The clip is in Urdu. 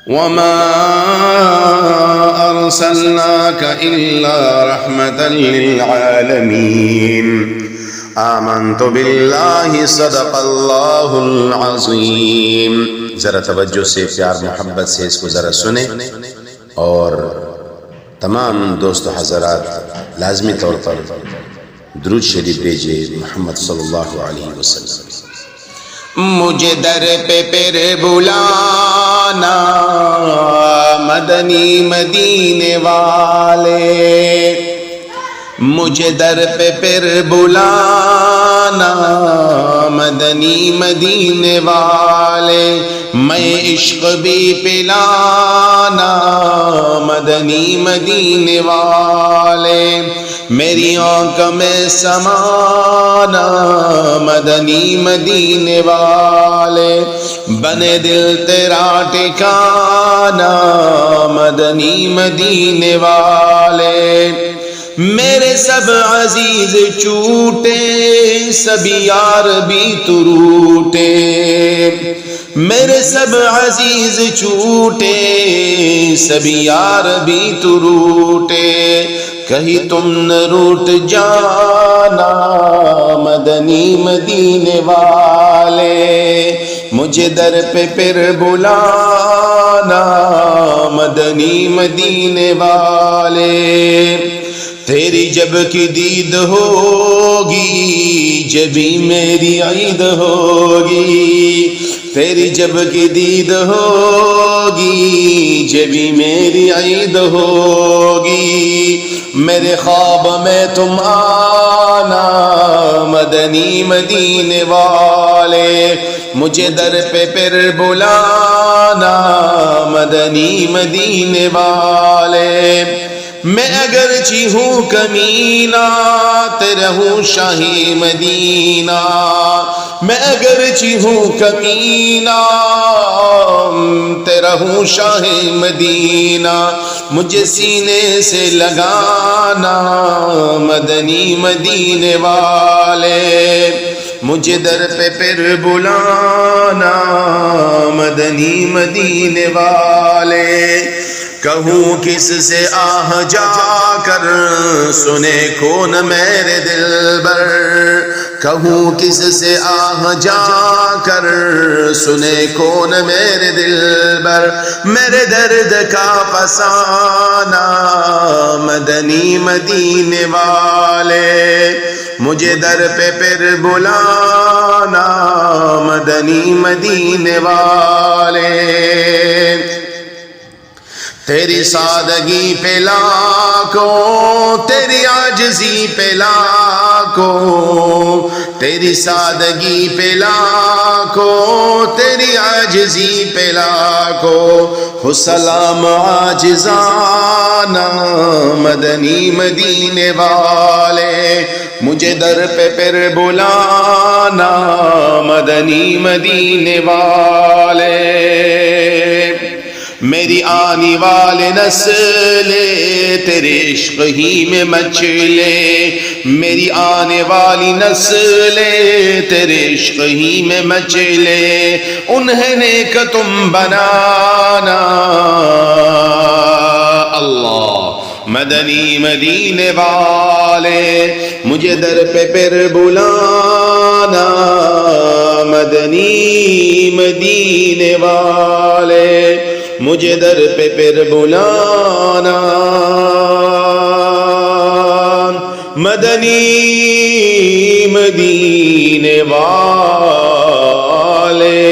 وما أرسلناك إلا رحمة للعالمين آمنت بالله صدق اللہ العظیم. ذرا توجہ سے پیار محبت سے اس کو ذرا سنیں اور تمام دوست و حضرات لازمی طور پر درود شریف بھیجے محمد صلی اللہ علیہ وسلم. مجھے در پہ پھر بلانا مدنی مدینے والے، مجھے در پہ پھر بلانا مدنی مدینے والے، میں عشق بھی پلانا مدنی مدینے والے، میری آنکھ میں سمانا مدنی مدینے والے، بنے دل تیرا ٹھکانا مدنی مدینے والے. میرے سب عزیز چوٹے سبھی یار بھی تو روٹے، میرے سب عزیز چوٹے سبھی یار بھی تو روٹے، کہیں تم نہ روٹ جانا مدنی مدینے والے، مجھے در پہ پھر بلانا مدنی مدینے والے. تیری جب کی دید ہوگی جبھی میری عید ہوگی، تیری جب کی دید ہوگی جبھی میری عید ہوگی، میرے خواب میں تم آنا مدنی مدینے والے، مجھے در پہ پھر بلانا مدنی مدینے والے. میں اگرچہ ہوں کمینہ تیرا ہوں شاہی مدینہ، میں اگرچہ ہوں کمینہ تیرا ہوں شاہ مدینہ، مجھے سینے سے لگانا مدنی مدینے والے، مجھے در پہ پھر بلانا مدنی مدینے والے. کہوں کس سے آہ جا کر سنے کون میرے دلبر، کہوں کس سے آہ جا کر سنے کون میرے دلبر، میرے درد کا فسانہ مدنی مدینے والے، مجھے در پہ پھر بلانا مدنی مدینے والے. تیری سادگی پہ لاکھوں تیری عاجزی پہ لاکھوں، تیری سادگی پہ لاکھوں تیری عاجزی پہ لاکھوں، ہو سلام عاجزانہ مدنی مدینے والے، مجھے در پہ پھر بلانا مدنی مدینے والے. میری آنے والے نسلیں تیرے عشق ہی میں مچلے، میری آنے والی نسلیں تیرے عشق ہی میں مچلے، انہیں نیک تم بنانا اللہ مدنی مدینے والے، مجھے در پہ پھر بلانا مدنی مدینے والے، مجھے در پہ پھر بلانا مدنی مدینے والے.